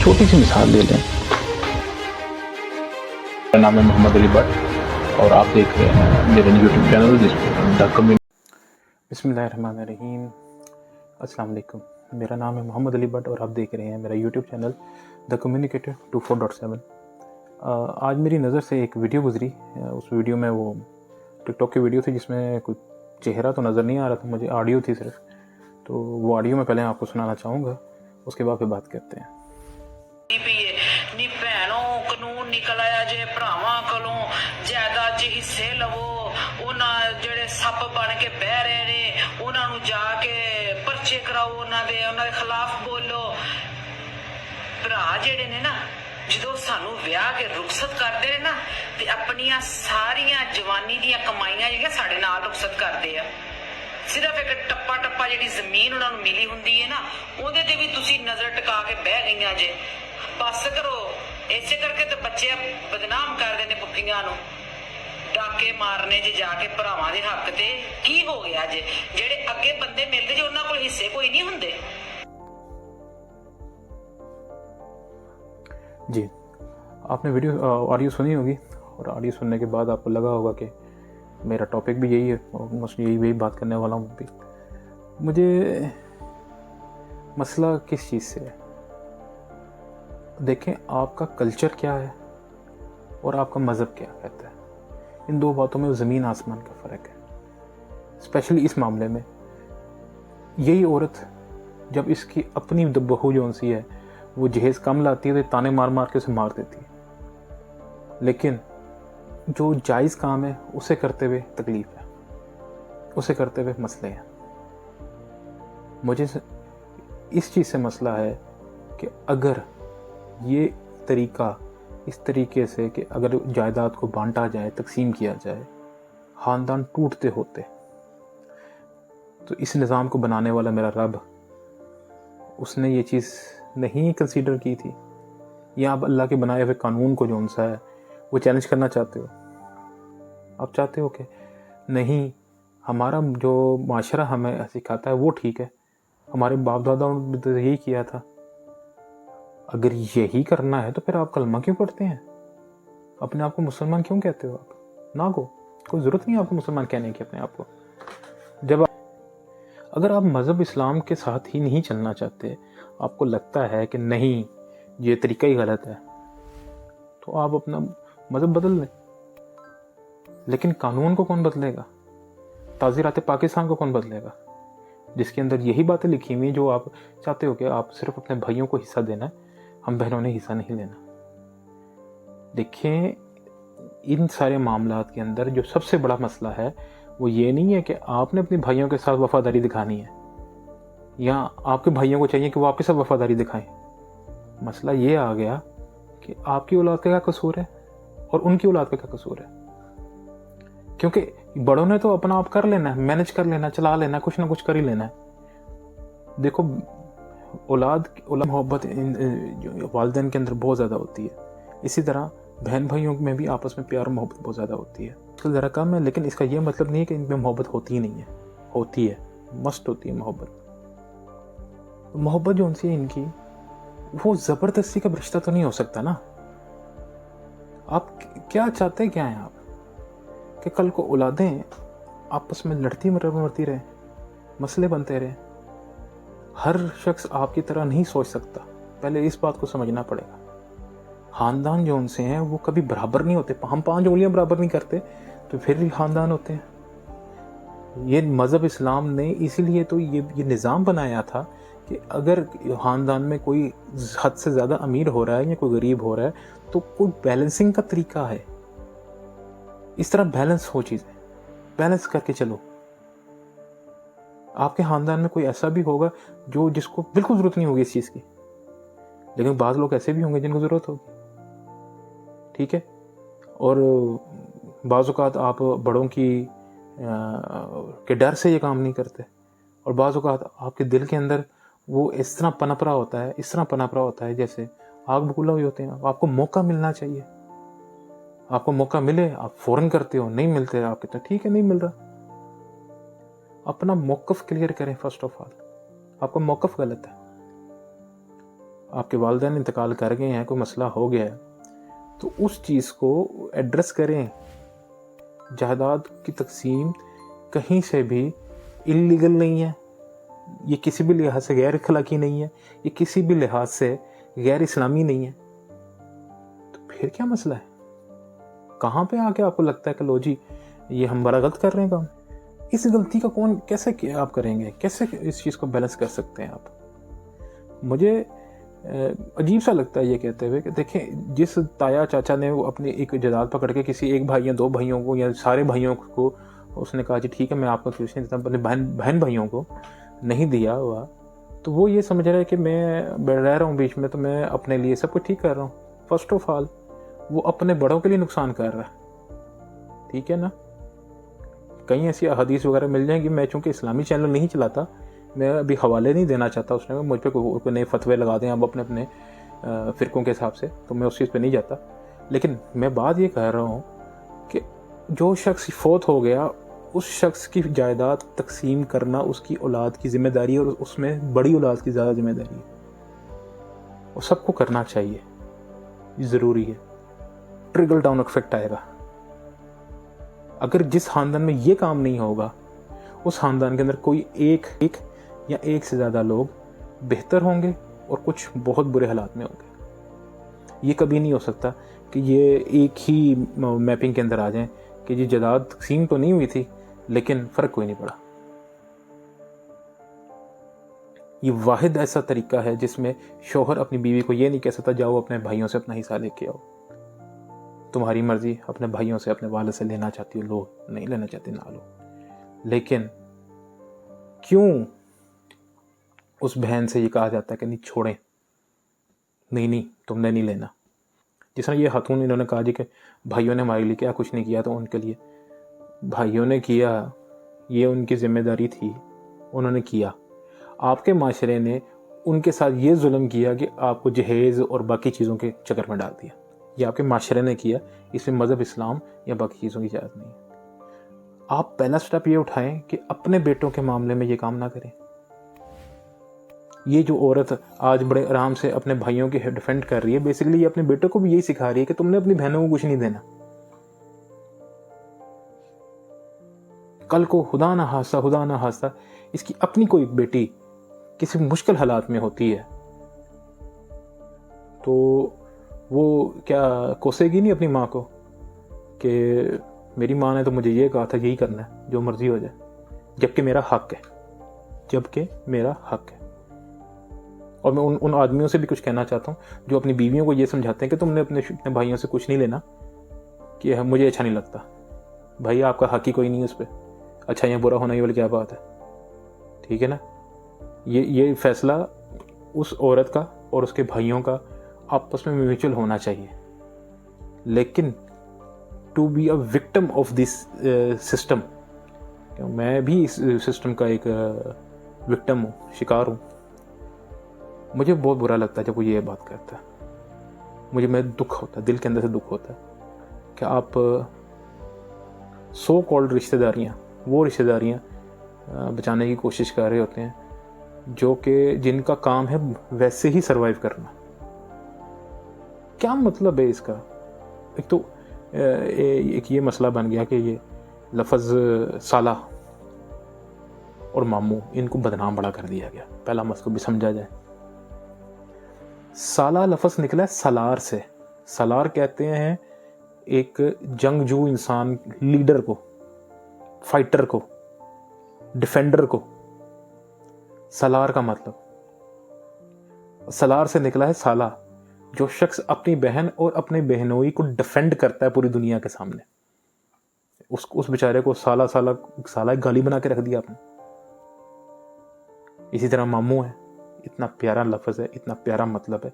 छोटी सी मिसाल ले लें। मेरा नाम है मोहम्मद अली भट्ट और आप देख रहे हैं मेरे यूट्यूब चैनल द कम्युनिटी। बिस्मिल्लाहिर्रहमानिर्रहीम। अस्सलाम वालेकुम। मेरा नाम है मोहम्मद अली भट्ट और आप देख रहे हैं मेरा यूट्यूब चैनल द कम्युनिकेटर 24.7। आज मेरी नज़र से एक वीडियो गुजरी। उस वीडियो में वो टिकटॉक की वीडियो थी जिसमें कुछ चेहरा तो नज़र नहीं आ रहा था, मुझे ऑडियो थी सिर्फ। तो वो ऑडियो मैं पहले आपको सुनाना चाहूँगा, उसके बाद फिर बात करते हैं। नी भैनों कानून निकल आया जे भरावां कोलों जायदाद च हिस्से लवो, उन्हां जेड़े सप बन के बह रहे ने उन्हां नूं जाके परचे कराओ, उन्हां दे खिलाफ बोलो। भरा जेड़े ने ना ਜਦੋਂ ਸਾਨੂੰ ਵਿਆਹ ਕੇ ਰੁਖਸਤ ਕਰਦੇ ਨੇ ਨਾ ਤੇ ਆਪਣੀਆਂ ਸਾਰੀਆਂ ਜਵਾਨੀ ਦੀਆਂ ਕਮਾਈਆਂ ਜਿਹੜੀਆਂ ਸਾਡੇ ਨਾਲ ਰੁਖਸਤ ਕਰਦੇ ਆ। ਸਿਰਫ ਇੱਕ ਟੱਪਾ ਜਿਹੜੀ ਜ਼ਮੀਨ ਉਹਨਾਂ ਨੂੰ ਮਿਲੀ ਹੁੰਦੀ ਹੈ ਨਾ ਉਹਦੇ ਤੇ ਵੀ ਤੁਸੀਂ ਨਜ਼ਰ ਟਿਕਾ ਕੇ ਬਹਿ ਗਈਆਂ ਜੇ। ਬਸ ਕਰੋ, ਇਸੇ ਕਰਕੇ ਤੇ ਬੱਚੇ ਬਦਨਾਮ ਕਰਦੇ ਨੇ ਪੁੱਤੀਆਂ ਨੂੰ। ਡਾਕੇ ਮਾਰਨੇ ਜੇ ਜਾ ਕੇ ਭਰਾਵਾਂ ਦੇ ਹੱਕ ਤੇ ਕੀ ਹੋ ਗਿਆ ਜੇ? ਜਿਹੜੇ ਅੱਗੇ ਬੰਦੇ ਮਿਲਦੇ ਜੇ ਉਹਨਾਂ ਕੋਲ ਹਿੱਸੇ ਕੋਈ ਨਹੀਂ ਹੁੰਦੇ। जी, आपने ऑडियो सुनी होगी और ऑडियो सुनने के बाद आपको लगा होगा कि मेरा टॉपिक भी यही है और मैं यही बात करने वाला हूँ भी। मुझे मसला किस चीज़ से है, देखें आपका कल्चर क्या है और आपका मज़हब क्या कहता है। इन दो बातों में ज़मीन आसमान का फ़र्क है। स्पेशली इस मामले में यही औरत जब इसकी अपनी बहू जो सी है वो जहेज़ कम लाती है तो ताने मार मार के उसे मार देती है, लेकिन जो जायज़ काम है उसे करते हुए तकलीफ़ है, उसे करते हुए मसले हैं। मुझे इस चीज़ से मसला है कि अगर ये तरीक़ा इस तरीके से कि अगर जायदाद को बांटा जाए, तकसीम किया जाए, ख़ानदान टूटते होते, तो इस निज़ाम को बनाने वाला मेरा रब, उसने ये चीज़ नहीं कंसीडर की थी, या आप अल्लाह के बनाए हुए कानून को जो उनसा है वो चैलेंज करना चाहते हो? आप चाहते हो कि नहीं, हमारा जो माशरा हमें सिखाता है वो ठीक है, हमारे बाप दादाओं ने तो यही किया था। अगर यही करना है तो फिर आप कलमा क्यों पढ़ते हैं? अपने आप को मुसलमान क्यों कहते हो? आप ना को कोई ज़रूरत नहीं है आपको मुसलमान कहने की अपने आप को। जब अगर आप मज़हब इस्लाम के साथ ही नहीं चलना चाहते, आपको लगता है कि नहीं ये तरीका ही गलत है, तो आप अपना मज़हब बदल लें। लेकिन कानून को कौन बदलेगा? ताज़ीरात पाकिस्तान को कौन बदलेगा, जिसके अंदर यही बातें लिखी हुई हैं जो आप चाहते हो कि आप सिर्फ अपने भाइयों को हिस्सा देना है, हम बहनों ने हिस्सा नहीं लेना। देखें, इन सारे मामलात के अंदर जो सबसे बड़ा मसला है वो ये नहीं है कि आपने अपने भाइयों के साथ वफादारी दिखानी है या आपके भाइयों को चाहिए कि वो आपके साथ वफादारी दिखाएं। मसला ये आ गया कि आपकी औलाद का क्या कसूर है और उनकी औलाद का क्या कसूर है। क्योंकि बड़ों ने तो अपना आप कर लेना है, मैनेज कर लेना, चला लेना, कुछ ना कुछ कर ही लेना है। देखो, औलाद मोहब्बत वालिदैन के अंदर बहुत ज़्यादा होती है, इसी तरह बहन भाइयों में भी आपस में प्यार मोहब्बत बहुत ज़्यादा होती है। तो ज़रा कम है, लेकिन इसका यह मतलब नहीं है कि इनमें मोहब्बत होती ही नहीं है, होती है, मस्त होती है मोहब्बत। मोहब्बत जो उनसे इनकी वो ज़बरदस्ती का रिश्ता तो नहीं हो सकता ना। आप क्या चाहते क्या हैं आप कि कल को औलादें आपस में लड़ती मरती रहे, मसले बनते रहे। हर शख्स आपकी तरह नहीं सोच सकता, पहले इस बात को समझना पड़ेगा। ख़ानदान जो उनसे हैं वो कभी बराबर नहीं होते। हम 5 उंगलियां बराबर नहीं करते तो फिर भी ख़ानदान होते हैं। ये मज़हब इस्लाम ने इसीलिए तो ये निज़ाम बनाया था कि अगर ख़ानदान में कोई हद से ज़्यादा अमीर हो रहा है या कोई गरीब हो रहा है तो कोई बैलेंसिंग का तरीका है। इस तरह बैलेंस हो चीज़ें, बैलेंस करके चलो। आपके ख़ानदान में कोई ऐसा भी होगा जिसको बिल्कुल ज़रूरत नहीं होगी इस चीज़ की, लेकिन बाज़ लोग ऐसे भी होंगे जिनको ज़रूरत होगी, ठीक है। और बाज़ औक़ात आप बड़ों के डर से ये काम नहीं करते, और बाज़ औक़ात आपके दिल के अंदर वो इस तरह पनप रहा होता है जैसे आग बबूला हुई होते हैं। आपको मौका मिलना चाहिए, आपको मौका मिले आप फ़ौरन करते हो, नहीं मिलते आप कहते ठीक है नहीं मिल रहा। अपना मौक़िफ़ क्लियर करें फर्स्ट ऑफ ऑल। आपका मौक़िफ़ गलत है, आपके वालिदैन इंतकाल कर गए हैं, कोई मसला हो गया है, तो उस चीज़ को एड्रेस करें। जायदाद की तकसीम कहीं से भी इल्लीगल नहीं है, ये किसी भी लिहाज से गैर अखलाकी नहीं है, ये किसी भी लिहाज से गैर इस्लामी नहीं है, तो फिर क्या मसला है? कहाँ पे आके आपको लगता है कि लो जी ये हम बड़ा गलत कर रहे हैं काम? इस गलती का कौन कैसे आप करेंगे? कैसे इस चीज़ को बैलेंस कर सकते हैं आप? मुझे अजीब सा लगता है ये कहते हुए कि देखें, जिस ताया चाचा ने वो अपनी एक जायदाद पकड़ के किसी एक भाई या दो भाइयों को या सारे भाइयों को उसने कहा जी ठीक है मैं आपको ट्यूशन देता हूँ, अपने बहन भाइयों को नहीं दिया हुआ, तो वो ये समझ रहा है कि मैं रह रहा हूँ बीच में तो मैं अपने लिए सब कुछ ठीक कर रहा हूँ। फर्स्ट ऑफ ऑल वो अपने बड़ों के लिए नुकसान कर रहा है, ठीक है ना। कई ऐसी हदीस वगैरह मिल जाएंगी, मैं चूँकि इस्लामी चैनल नहीं चलाता, मैं अभी हवाले नहीं देना चाहता उसने मुझ पर कोई नए फतवे लगा दें अब अपने अपने फ़िरकों के हिसाब से, तो मैं उस चीज़ पे नहीं जाता। लेकिन मैं बात ये कह रहा हूँ कि जो शख्स फौत हो गया उस शख्स की जायदाद तकसीम करना उसकी औलाद की ज़िम्मेदारी है, और उसमें बड़ी औलाद की ज़्यादा ज़िम्मेदारी है, और सबको करना चाहिए, ज़रूरी है। ट्रिकल डाउन इफेक्ट आएगा। अगर जिस खानदान में ये काम नहीं होगा उस खानदान के अंदर कोई एक या एक से ज़्यादा लोग बेहतर होंगे और कुछ बहुत बुरे हालात में होंगे। ये कभी नहीं हो सकता कि ये एक ही मैपिंग के अंदर आ जाएं कि जी जायदाद तकसीम तो नहीं हुई थी लेकिन फ़र्क कोई नहीं पड़ा। ये वाहिद ऐसा तरीका है जिसमें शौहर अपनी बीवी को ये नहीं कह सकता जाओ अपने भाइयों से अपना हिस्सा लेके आओ, तुम्हारी मर्जी, अपने भाइयों से अपने वाले से लेना चाहती हो लो, नहीं लेना चाहती ना लो। लेकिन क्यों उस बहन से ये कहा जाता है कि नहीं छोड़ें, नहीं तुमने नहीं लेना। जिस तरह ये खातून इन्होंने कहा जी कि भाइयों ने हमारे लिए क्या कुछ नहीं किया, तो उनके लिए भाइयों ने किया, ये उनकी जिम्मेदारी थी, उन्होंने किया। आपके माशरे ने उनके साथ ये जुल्म किया कि आपको जहेज़ और बाकी चीज़ों के चक्कर में डाल दिया। ये आपके माशरे ने किया, इसमें मज़हब इस्लाम या बाकी चीज़ों की इजाज़त नहीं है। आप पहला स्टेप ये उठाएं कि अपने बेटों के मामले में ये काम ना करें। ये जो औरत आज बड़े आराम से अपने भाइयों की डिफेंड कर रही है, बेसिकली ये अपने बेटों को भी यही सिखा रही है कि तुमने अपनी बहनों को कुछ नहीं देना। कल को खुदा ना हादसा इसकी अपनी कोई बेटी किसी मुश्किल हालात में होती है तो वो क्या कोसेगी नहीं अपनी माँ को कि मेरी माँ ने तो मुझे ये कहा था यही करना है, जो मर्जी हो जाए, जबकि मेरा हक है। और मैं उन आदमियों से भी कुछ कहना चाहता हूँ जो अपनी बीवियों को ये समझाते हैं कि तुमने अपने भाइयों से कुछ नहीं लेना, कि मुझे अच्छा नहीं लगता। भाई आपका हक ही कोई नहीं है उस पर, अच्छा या बुरा होना ये वाली क्या बात है, ठीक है ना। ये फैसला उस औरत का और उसके भाइयों का आपस में म्यूचुअल होना चाहिए। लेकिन to be a victim of this system, मैं भी इस सिस्टम का एक विक्टिम हूँ, शिकार हूँ। मुझे बहुत बुरा लगता है जब वो ये बात करता है, मैं दुख होता है, दिल के अंदर से दुख होता है कि आप सो कॉल्ड रिश्तेदारियाँ बचाने की कोशिश कर रहे होते हैं जो कि जिनका काम है वैसे ही सरवाइव करना। क्या मतलब है इसका? एक तो एक ये मसला बन गया कि ये लफ्ज़ साला और मामू इनको बदनाम बड़ा कर दिया गया। पहला मसला भी समझा जाए, साला लफ्ज़ निकला है सलार से। सलार कहते हैं एक जंगजू इंसान, लीडर को, फाइटर को, डिफेंडर को। सलार का मतलब, सलार से निकला है साला, जो शख्स अपनी बहन और अपने बहनोई को डिफेंड करता है पूरी दुनिया के सामने। उस बेचारे को साला गाली बना के रख दिया आपने। इसी तरह मामू है, इतना प्यारा लफ्ज़ है, इतना प्यारा मतलब है,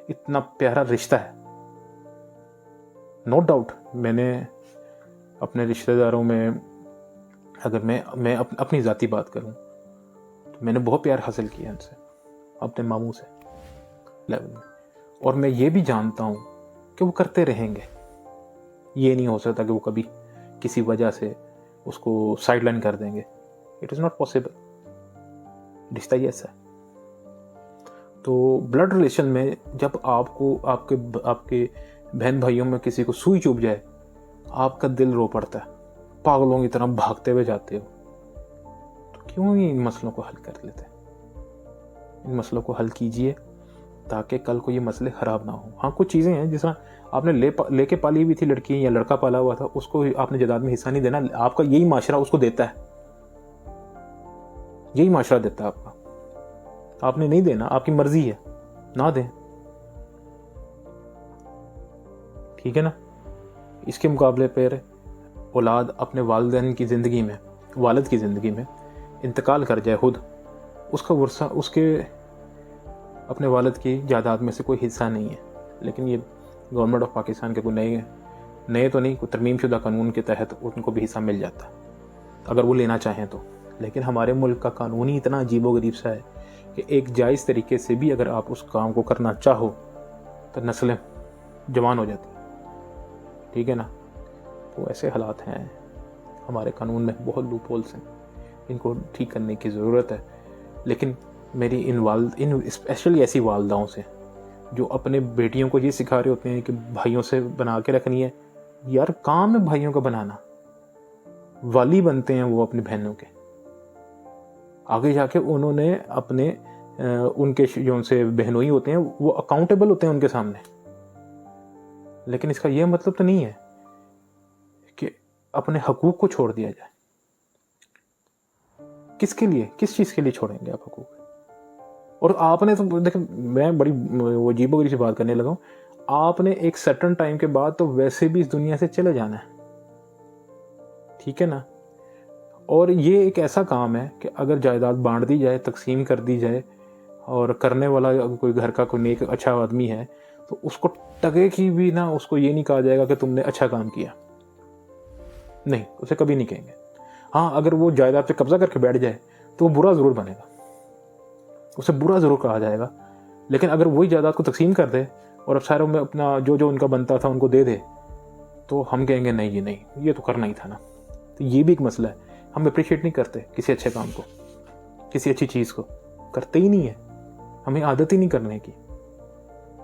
इतना प्यारा रिश्ता है। नो डाउट मैंने अपने रिश्तेदारों में, अगर मैं अपनी ज़ाती बात करूं तो मैंने बहुत प्यार हासिल किया इनसे, अपने मामू से लेवल में। और मैं ये भी जानता हूं कि वो करते रहेंगे। ये नहीं हो सकता कि वो कभी किसी वजह से उसको साइडलाइन कर देंगे। It is not possible. रिश्ता ही ऐसा है। تو بلڈ ریلیشن میں جب آپ کو آپ کے بہن بھائیوں میں کسی کو سوئی چبھ جائے آپ کا دل رو پڑتا ہے, پاگلوں کی طرح بھاگتے ہوئے جاتے ہو. تو کیوں ہی ان مسئلوں کو حل کر لیتے؟ ان مسئلوں کو حل کیجئے تاکہ کل کو یہ مسئلے خراب نہ ہوں. ہاں کچھ چیزیں ہیں جس طرح آپ نے لے کے پالی ہوئی تھی لڑکی یا لڑکا پالا ہوا تھا, اس کو آپ نے جائیداد میں حصہ نہیں دینا, آپ کا یہی معاشرہ اس کو دیتا ہے, یہی معاشرہ دیتا ہے آپ کا. آپ نے نہیں دینا, آپ کی مرضی ہے, نہ دیں. ٹھیک ہے نا. اس کے مقابلے پر اولاد اپنے والدین کی زندگی میں, والد کی زندگی میں انتقال کر جائے خود, اس کا ورثہ اس کے اپنے والد کی جائیداد میں سے کوئی حصہ نہیں ہے. لیکن یہ گورنمنٹ آف پاکستان کے کوئی نئے تو نہیں, کوئی ترمیم شدہ قانون کے تحت ان کو بھی حصہ مل جاتا ہے اگر وہ لینا چاہیں تو. لیکن ہمارے ملک کا قانون ہی اتنا عجیب و غریب سا ہے کہ ایک جائز طریقے سے بھی اگر آپ اس کام کو کرنا چاہو تو نسلیں جوان ہو جاتی. ٹھیک ہے نا. تو ایسے حالات ہیں ہمارے قانون میں, بہت لوپ ہولس ہیں, ان کو ٹھیک کرنے کی ضرورت ہے. لیکن میری ان اسپیشلی ایسی والداؤں سے جو اپنے بیٹیوں کو یہ سکھا رہے ہوتے ہیں کہ بھائیوں سے بنا کے رکھنی ہے, یار کام ہے بھائیوں کا بنانا, والی بنتے ہیں وہ اپنی بہنوں کے, آگے جا کے انہوں نے اپنے ان کے جو ان سے بہنوئی ہوتے ہیں وہ اکاؤنٹیبل ہوتے ہیں ان کے سامنے. لیکن اس کا یہ مطلب تو نہیں ہے کہ اپنے حقوق کو چھوڑ دیا جائے. کس کے لیے, کس چیز کے لیے چھوڑیں گے آپ حقوق؟ اور آپ نے تو دیکھیں, میں بڑی وہ عجیب و غریب سی بات کرنے لگا ہوں, آپ نے ایک سرٹن ٹائم کے بعد تو ویسے بھی اس دنیا سے چلے جانا ہے. ٹھیک ہے نا. اور یہ ایک ایسا کام ہے کہ اگر جائیداد بانٹ دی جائے, تقسیم کر دی جائے, اور کرنے والا کوئی گھر کا کوئی نیک اچھا آدمی ہے تو اس کو ٹکے کی بھی نہ, اس کو یہ نہیں کہا جائے گا کہ تم نے اچھا کام کیا, نہیں, اسے کبھی نہیں کہیں گے. ہاں اگر وہ جائیداد پہ قبضہ کر کے بیٹھ جائے تو وہ برا ضرور بنے گا, اسے برا ضرور کہا جائے گا. لیکن اگر وہی جائیداد کو تقسیم کر دے اور اب ساروں میں اپنا جو ان کا بنتا تھا ان کو دے دے تو ہم کہیں گے نہیں, یہ تو کرنا ہی تھا نا. تو یہ بھی ایک مسئلہ ہے. ہم اپریشیٹ نہیں کرتے کسی اچھے کام کو, کسی اچھی چیز کو, کرتے ہی نہیں ہے, ہمیں عادت ہی نہیں کرنے کی.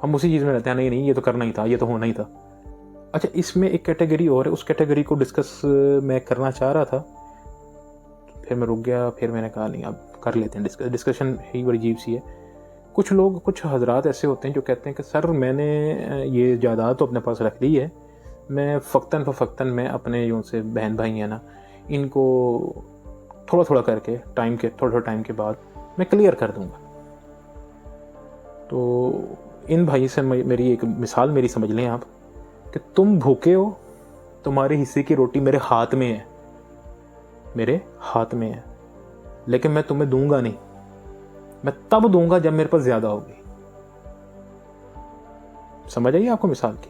ہم اسی چیز میں رہتے ہیں, نہیں یہ تو کرنا ہی تھا, یہ تو ہونا ہی تھا. اچھا, اس میں ایک کیٹیگری اور ہے, اس کیٹیگری کو ڈسکس میں کرنا چاہ رہا تھا, پھر میں رک گیا. پھر میں نے کہا نہیں, اب کر لیتے ہیں ڈسکشن ہی بڑی عجیب سی ہے. کچھ حضرات ایسے ہوتے ہیں جو کہتے ہیں کہ سر میں نے یہ جائیداد تو اپنے پاس رکھ لی ہے, میں فقتاً میں اپنے جو سے بہن بھائی ہیں نا ان کو تھوڑا کر کے تھوڑا ٹائم کے بعد میں کلیئر کر دوں گا. تو ان بھائی سے میری ایک مثال میری سمجھ لیں آپ کہ تم بھوکے ہو, تمہارے حصے کی روٹی میرے ہاتھ میں ہے, لیکن میں تمہیں دوں گا نہیں, میں تب دوں گا جب میرے پاس زیادہ ہوگی. سمجھ آئیے آپ کو مثال کی؟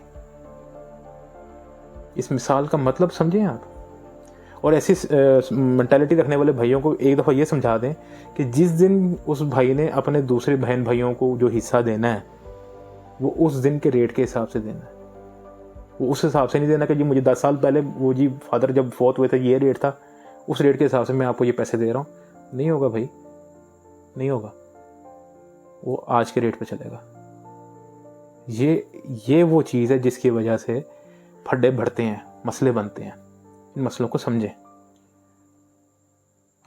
اس مثال کا مطلب سمجھیں آپ. اور ایسی مینٹالٹی رکھنے والے بھائیوں کو ایک دفعہ یہ سمجھا دیں کہ جس دن اس بھائی نے اپنے دوسرے بہن بھائیوں کو جو حصہ دینا ہے وہ اس دن کے ریٹ کے حساب سے دینا ہے. وہ اس حساب سے نہیں دینا کہ جی مجھے 10 سال پہلے وہ جی فادر جب فوت ہوئے تھے یہ ریٹ تھا, اس ریٹ کے حساب سے میں آپ کو یہ پیسے دے رہا ہوں. نہیں ہوگا بھائی, نہیں ہوگا. وہ آج کے ریٹ پہ چلے گا. یہ وہ چیز ہے جس کی وجہ سے پھڈے بڑھتے ہیں, مسئلے بنتے ہیں. ان مسئلوں کو سمجھیں.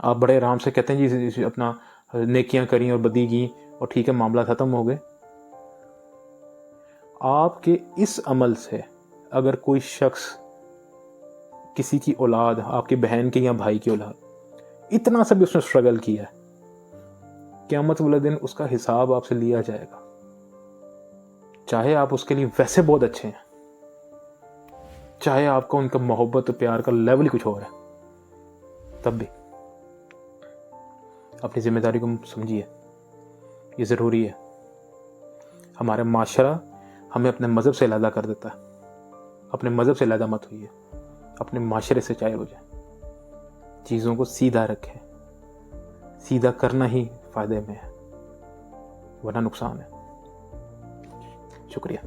آپ بڑے آرام سے کہتے ہیں جی اپنا نیکیاں کریں اور بدی کی اور ٹھیک ہے معاملہ ختم ہو گئے. آپ کے اس عمل سے اگر کوئی شخص, کسی کی اولاد, آپ کی بہن کی یا بھائی کی اولاد, اتنا سا بھی اس نے اسٹرگل کیا ہے, قیامت والے دن اس کا حساب آپ سے لیا جائے گا. چاہے آپ اس کے لیے ویسے بہت اچھے ہیں, چاہے آپ کو ان کا محبت و پیار کا لیول کچھ اور ہے, تب بھی اپنی ذمہ داری کو سمجھیے. یہ ضروری ہے. ہمارا معاشرہ ہمیں اپنے مذہب سے علیحدہ کر دیتا ہے. اپنے مذہب سے علیحدہ مت ہوئیے, اپنے معاشرے سے چاہے ہو جائے. چیزوں کو سیدھا رکھیں, سیدھا کرنا ہی فائدے میں ہے, ورنہ نقصان ہے. شکریہ.